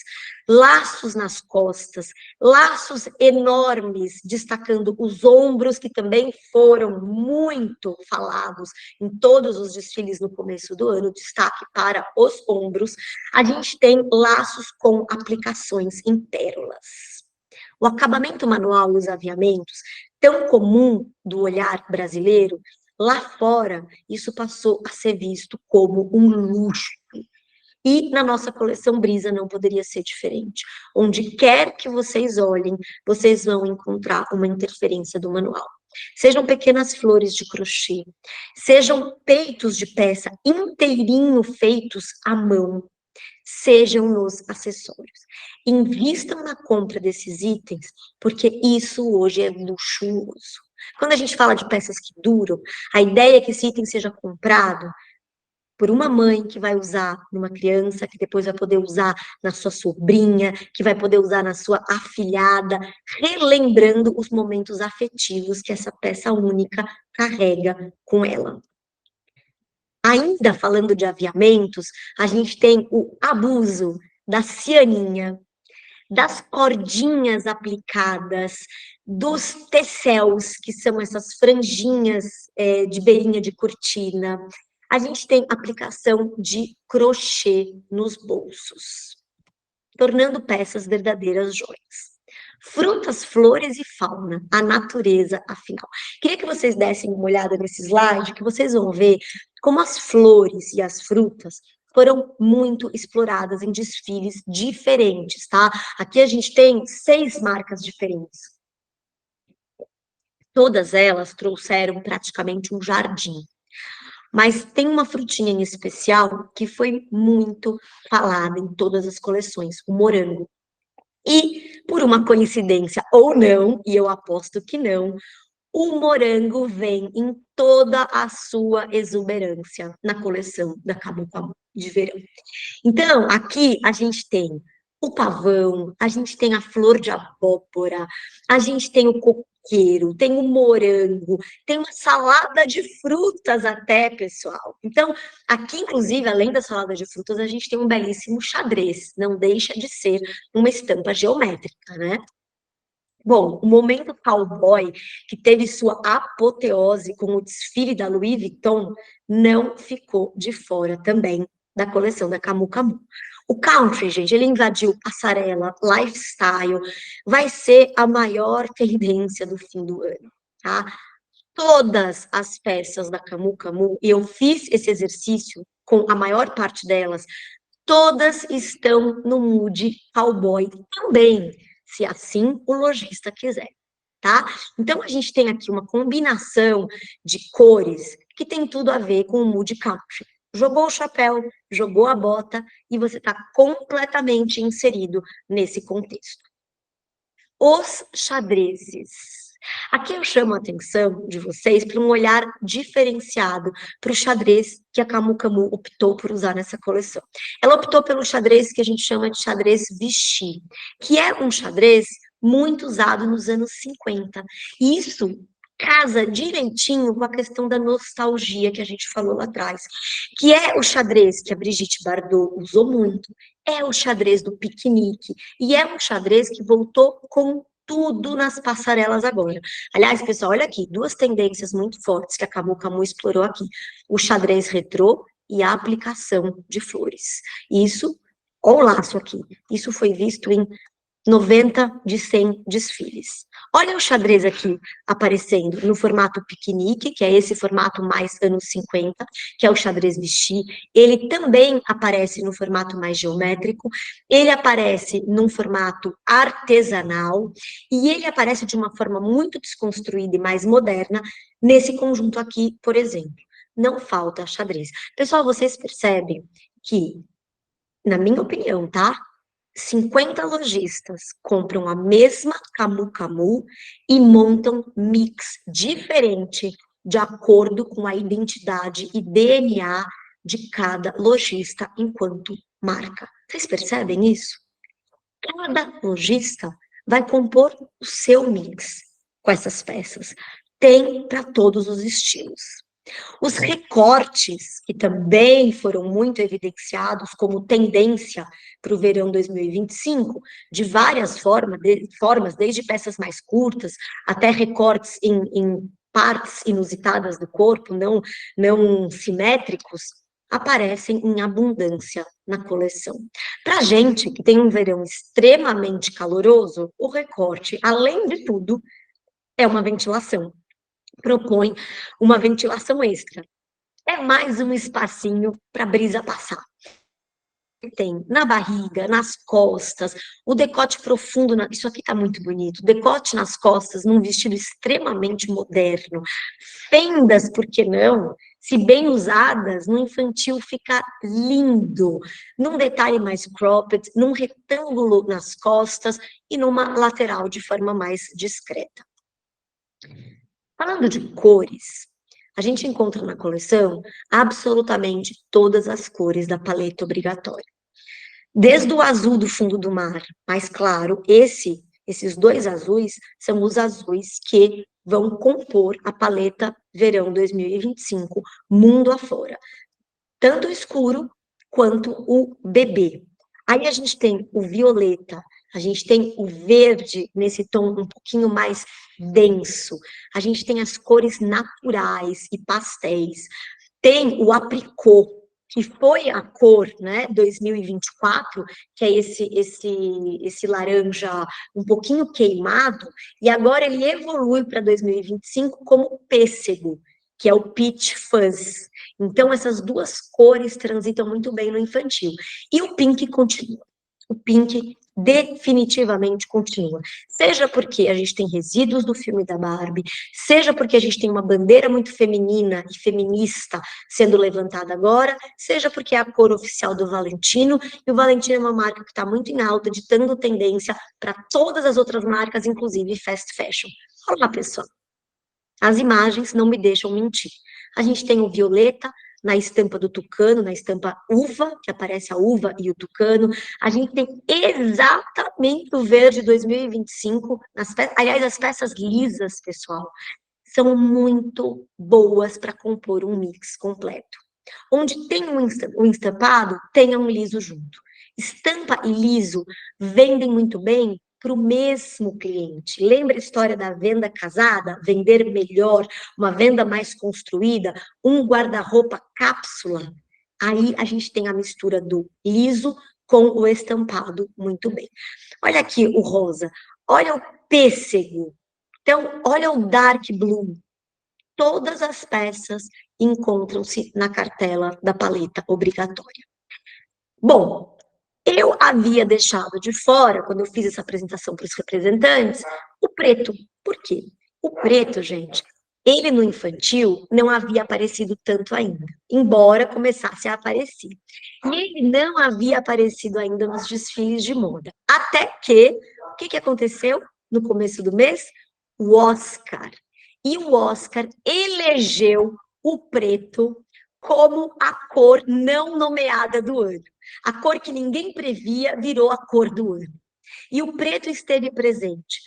laços nas costas, laços enormes destacando os ombros, que também foram muito falados em todos os desfiles no começo do ano, destaque para os ombros. A gente tem laços com aplicações em pérolas. O acabamento manual e os aviamentos, tão comum do olhar brasileiro, lá fora, isso passou a ser visto como um luxo. E na nossa coleção Brisa não poderia ser diferente. Onde quer que vocês olhem, vocês vão encontrar uma interferência do manual. Sejam pequenas flores de crochê, sejam peitos de peça inteirinho feitos à mão, sejam nos acessórios. Invistam na compra desses itens, porque isso hoje é luxuoso. Quando a gente fala de peças que duram, a ideia é que esse item seja comprado por uma mãe que vai usar numa criança, que depois vai poder usar na sua sobrinha, que vai poder usar na sua afilhada, relembrando os momentos afetivos que essa peça única carrega com ela. Ainda falando de aviamentos, a gente tem o abuso da cianinha, das cordinhas aplicadas, dos tecéus, que são essas franjinhas de beirinha de cortina. A gente tem aplicação de crochê nos bolsos, tornando peças verdadeiras joias. Frutas, flores e fauna, a natureza, afinal. Queria que vocês dessem uma olhada nesse slide, que vocês vão ver como as flores e as frutas foram muito exploradas em desfiles diferentes, tá? Aqui a gente tem 6 marcas diferentes. Todas elas trouxeram praticamente um jardim. Mas tem uma frutinha em especial que foi muito falada em todas as coleções, o morango. E, por uma coincidência ou não, e eu aposto que não, o morango vem em toda a sua exuberância na coleção da Cabo Camu de verão. Então, aqui a gente tem o pavão, a gente tem a flor de abóbora, a gente tem o coqueiro, tem o morango, tem uma salada de frutas até, pessoal. Então, aqui, inclusive, além da salada de frutas, a gente tem um belíssimo xadrez, não deixa de ser uma estampa geométrica, né? Bom, o momento cowboy, que teve sua apoteose com o desfile da Louis Vuitton, não ficou de fora também da coleção da Camu Camu. O country, gente, ele invadiu passarela, lifestyle, vai ser a maior tendência do fim do ano, tá? Todas as peças da Camu Camu, e eu fiz esse exercício com a maior parte delas, todas estão no mood cowboy também, se assim o lojista quiser, tá? Então, a gente tem aqui uma combinação de cores que tem tudo a ver com o mood country. Jogou o chapéu, jogou a bota e você está completamente inserido nesse contexto. Os xadrezes. Aqui eu chamo a atenção de vocês para um olhar diferenciado para o xadrez que a Camu Camu optou por usar nessa coleção. Ela optou pelo xadrez que a gente chama de xadrez Vichy, que é um xadrez muito usado nos anos 50. E isso casa direitinho com a questão da nostalgia que a gente falou lá atrás, que é o xadrez que a Brigitte Bardot usou muito, é o xadrez do piquenique, e é um xadrez que voltou com tudo nas passarelas agora. Aliás, pessoal, olha aqui, duas tendências muito fortes que a Camu Camu explorou aqui. O xadrez retrô e a aplicação de flores. Isso, olha o laço aqui, isso foi visto em 90 de 100 desfiles. Olha o xadrez aqui aparecendo no formato piquenique, que é esse formato mais anos 50, que é o xadrez Vichy. Ele também aparece no formato mais geométrico, ele aparece num formato artesanal, e ele aparece de uma forma muito desconstruída e mais moderna nesse conjunto aqui, por exemplo. Não falta xadrez. Pessoal, vocês percebem que, na minha opinião, tá? 50 lojistas compram a mesma Camu Camu e montam mix diferente de acordo com a identidade e DNA de cada lojista enquanto marca. Vocês percebem isso? Cada lojista vai compor o seu mix com essas peças. Tem para todos os estilos. Os recortes, que também foram muito evidenciados como tendência para o verão 2025, de várias formas, desde peças mais curtas até recortes em partes inusitadas do corpo, não simétricos, aparecem em abundância na coleção. Para a gente que tem um verão extremamente caloroso, o recorte, além de tudo, é uma ventilação. Propõe uma ventilação extra. É mais um espacinho para a brisa passar. Tem na barriga, nas costas, o decote profundo, isso aqui tá muito bonito, decote nas costas, num vestido extremamente moderno, fendas, por que não? Se bem usadas, no infantil fica lindo, num detalhe mais cropped, num retângulo nas costas e numa lateral de forma mais discreta. Falando de cores, a gente encontra na coleção absolutamente todas as cores da paleta obrigatória. Desde o azul do fundo do mar, mais claro, esses dois azuis são os azuis que vão compor a paleta verão 2025, mundo afora. Tanto o escuro quanto o bebê. Aí a gente tem o violeta, a gente tem o verde nesse tom um pouquinho mais denso, a gente tem as cores naturais e pastéis, tem o apricot, que foi a cor, né, 2024, que é esse laranja um pouquinho queimado, e agora ele evolui para 2025 como pêssego, que é o peach fuzz. Então, essas duas cores transitam muito bem no infantil. E o pink continua. O pink definitivamente continua. Seja porque a gente tem resíduos do filme da Barbie, seja porque a gente tem uma bandeira muito feminina e feminista sendo levantada agora, seja porque é a cor oficial do Valentino, e o Valentino é uma marca que está muito em alta, ditando tendência para todas as outras marcas, inclusive fast fashion. Olá, pessoal. As imagens não me deixam mentir. A gente tem o violeta na estampa do tucano, na estampa uva, que aparece a uva e o tucano. A gente tem exatamente o verde 2025. Aliás, as peças lisas, pessoal, são muito boas para compor um mix completo. Onde tem um estampado, tenha um liso junto. Estampa e liso vendem muito bem para o mesmo cliente. Lembra a história da venda casada? Vender melhor, uma venda mais construída, um guarda-roupa cápsula. Aí a gente tem a mistura do liso com o estampado muito bem. Olha aqui o rosa, olha o pêssego. Então, olha o dark blue. Todas as peças encontram-se na cartela da paleta obrigatória. Bom, eu havia deixado de fora, quando eu fiz essa apresentação para os representantes, o preto. Por quê? O preto, gente, ele no infantil não havia aparecido tanto ainda, embora começasse a aparecer. E ele não havia aparecido ainda nos desfiles de moda. Até que, o que aconteceu no começo do mês? O Oscar. E o Oscar elegeu o preto como a cor não nomeada do ano. A cor que ninguém previa virou a cor do ano. E o preto esteve presente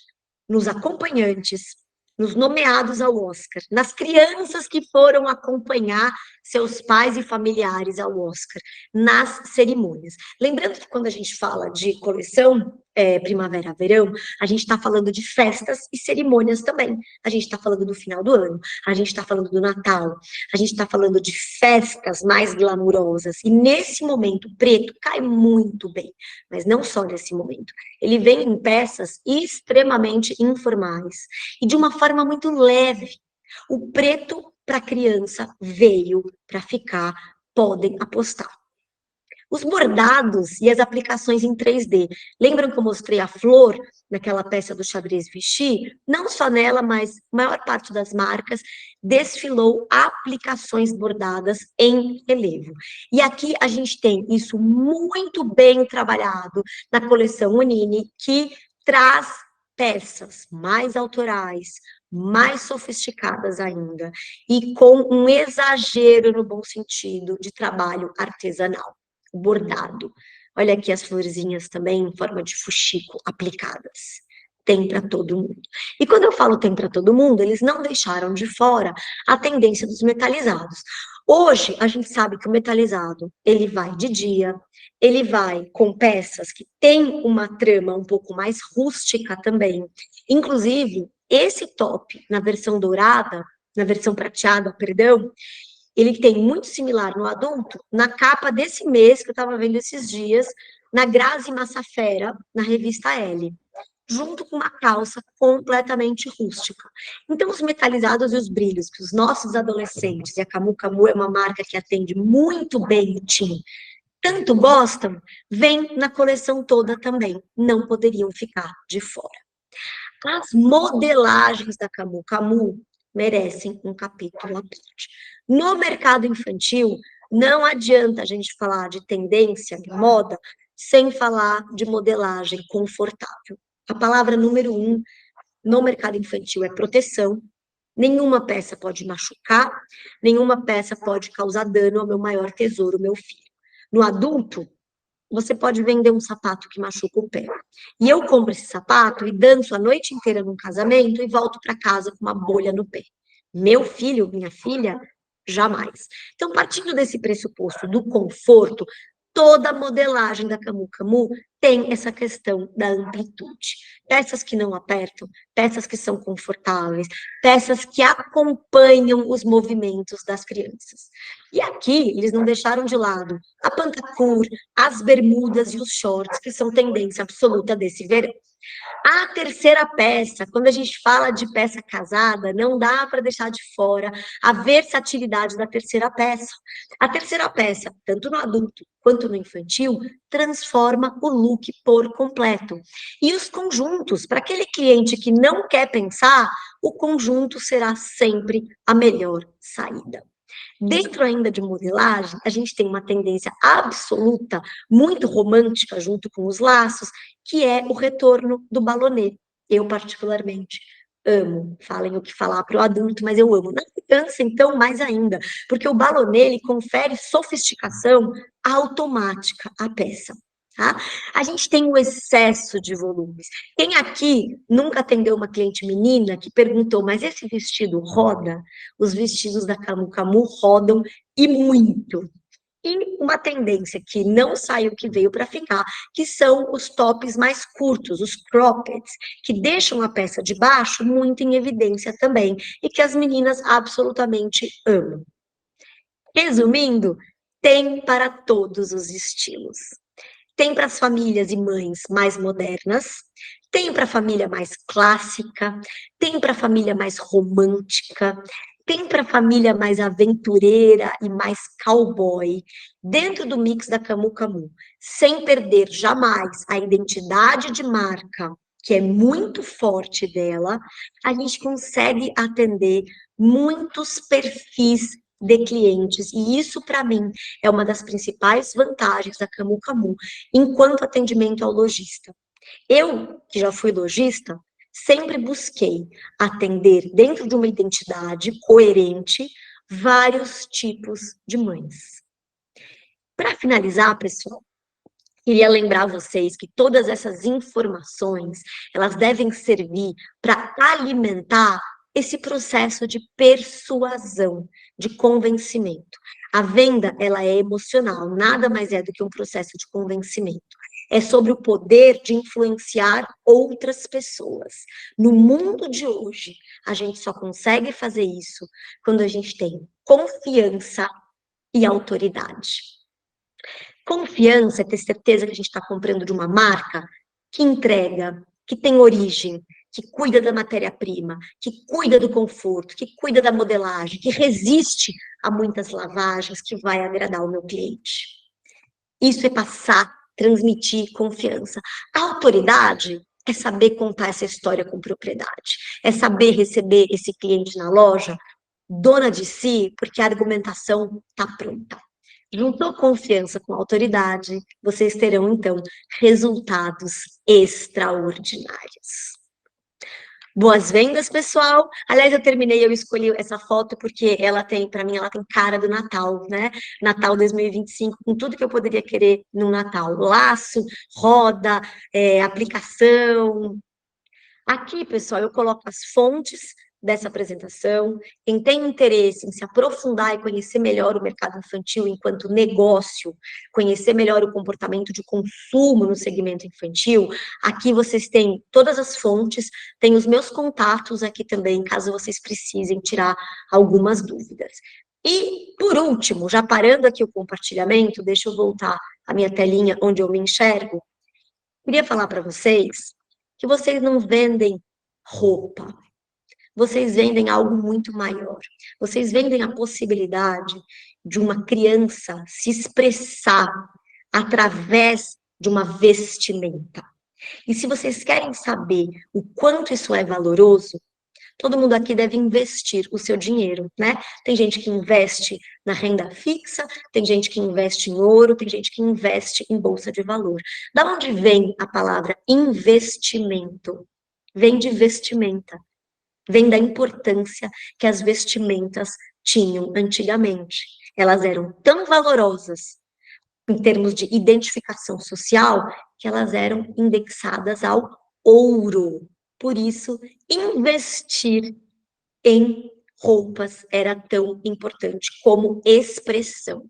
nos acompanhantes, nos nomeados ao Oscar, nas crianças que foram acompanhar seus pais e familiares ao Oscar nas cerimônias. Lembrando que quando a gente fala de coleção primavera-verão, a gente está falando de festas e cerimônias também. A gente está falando do final do ano, a gente está falando do Natal, a gente está falando de festas mais glamourosas. E nesse momento, o preto cai muito bem, mas não só nesse momento. Ele vem em peças extremamente informais e de uma forma muito leve. O preto para criança veio para ficar, podem apostar. Os bordados e as aplicações em 3D. Lembram que eu mostrei a flor naquela peça do xadrez Vichy? Não só nela, mas a maior parte das marcas desfilou aplicações bordadas em relevo. E aqui a gente tem isso muito bem trabalhado na coleção Unini, que traz peças mais autorais, mais sofisticadas ainda, e com um exagero, no bom sentido, de trabalho artesanal, bordado. Olha aqui as florzinhas também em forma de fuxico aplicadas. Tem para todo mundo. E quando eu falo tem para todo mundo, eles não deixaram de fora a tendência dos metalizados. Hoje, a gente sabe que o metalizado, ele vai de dia, ele vai com peças que têm uma trama um pouco mais rústica também. Inclusive, esse top, na versão dourada, na versão prateada, perdão, ele tem muito similar no adulto, na capa desse mês, que eu estava vendo esses dias, na Grazi Massafera, na revista Elle, junto com uma calça completamente rústica. Então, os metalizados e os brilhos que os nossos adolescentes, e a Camu Camu é uma marca que atende muito bem o teen, tanto gostam, vem na coleção toda também, não poderiam ficar de fora. As modelagens da Camu Camu merecem um capítulo à parte. No mercado infantil, não adianta a gente falar de tendência, de moda, sem falar de modelagem confortável. A palavra número 1 no mercado infantil é proteção. Nenhuma peça pode machucar, nenhuma peça pode causar dano ao meu maior tesouro, meu filho. No adulto, você pode vender um sapato que machuca o pé. E eu compro esse sapato e danço a noite inteira num casamento e volto para casa com uma bolha no pé. Meu filho, minha filha, jamais. Então, partindo desse pressuposto do conforto, toda a modelagem da Camu Camu tem essa questão da amplitude. Peças que não apertam, peças que são confortáveis, peças que acompanham os movimentos das crianças. E aqui, eles não deixaram de lado a pantacur, as bermudas e os shorts, que são tendência absoluta desse verão. A terceira peça, quando a gente fala de peça casada, não dá para deixar de fora a versatilidade da terceira peça. A terceira peça, tanto no adulto quanto no infantil, transforma o look por completo. E os conjuntos, para aquele cliente que não quer pensar, o conjunto será sempre a melhor saída. Dentro ainda de modelagem, a gente tem uma tendência absoluta, muito romântica, junto com os laços, que é o retorno do balonê. Eu, particularmente, amo. Falem o que falar para o adulto, mas eu amo. Na criança, então, mais ainda, porque o balonê, ele confere sofisticação automática à peça. Tá? A gente tem o excesso de volumes. Quem aqui nunca atendeu uma cliente menina que perguntou, mas esse vestido roda? Os vestidos da Camu Camu rodam e muito. E uma tendência que não saiu, que veio para ficar, que são os tops mais curtos, os croppeds, que deixam a peça de baixo muito em evidência também, e que as meninas absolutamente amam. Resumindo, tem para todos os estilos. Tem para as famílias e mães mais modernas, tem para a família mais clássica, tem para a família mais romântica, tem para a família mais aventureira e mais cowboy, dentro do mix da Camu Camu, sem perder jamais a identidade de marca, que é muito forte dela, a gente consegue atender muitos perfis de clientes, e isso, para mim, é uma das principais vantagens da Camu Camu, enquanto atendimento ao lojista. Eu, que já fui lojista, sempre busquei atender dentro de uma identidade coerente vários tipos de mães. Para finalizar, pessoal, queria lembrar vocês que todas essas informações, elas devem servir para alimentar esse processo de persuasão, de convencimento. A venda, ela é emocional, nada mais é do que um processo de convencimento. É sobre o poder de influenciar outras pessoas. No mundo de hoje, a gente só consegue fazer isso quando a gente tem confiança e autoridade. Confiança é ter certeza que a gente está comprando de uma marca que entrega, que tem origem, que cuida da matéria-prima, que cuida do conforto, que cuida da modelagem, que resiste a muitas lavagens, que vai agradar o meu cliente. Isso é passar, transmitir confiança. A autoridade é saber contar essa história com propriedade, é saber receber esse cliente na loja, dona de si, porque a argumentação está pronta. Juntou confiança com autoridade, vocês terão, então, resultados extraordinários. Boas vendas, pessoal. Aliás, eu escolhi essa foto porque ela tem, para mim, ela tem cara do Natal, né? Natal 2025, com tudo que eu poderia querer no Natal. Laço, roda, aplicação. Aqui, pessoal, eu coloco as fontes dessa apresentação. Quem tem interesse em se aprofundar e conhecer melhor o mercado infantil enquanto negócio, conhecer melhor o comportamento de consumo no segmento infantil, aqui vocês têm todas as fontes, tem os meus contatos aqui também, caso vocês precisem tirar algumas dúvidas. E, por último, já parando aqui o compartilhamento, deixa eu voltar à minha telinha onde eu me enxergo. Queria falar para vocês que vocês não vendem roupa, vocês vendem algo muito maior. Vocês vendem a possibilidade de uma criança se expressar através de uma vestimenta. E se vocês querem saber o quanto isso é valoroso, todo mundo aqui deve investir o seu dinheiro, né? Tem gente que investe na renda fixa, tem gente que investe em ouro, tem gente que investe em bolsa de valor. Da onde vem a palavra investimento? Vem de vestimenta. Vem da importância que as vestimentas tinham antigamente. Elas eram tão valorosas em termos de identificação social que elas eram indexadas ao ouro. Por isso, investir em roupas era tão importante como expressão.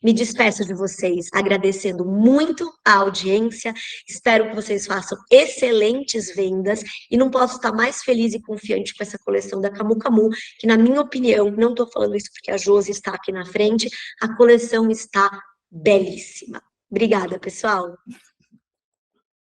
Me despeço de vocês agradecendo muito a audiência, espero que vocês façam excelentes vendas e não posso estar mais feliz e confiante com essa coleção da Camu Camu, que na minha opinião, não estou falando isso porque a Josi está aqui na frente, a coleção está belíssima. Obrigada, pessoal.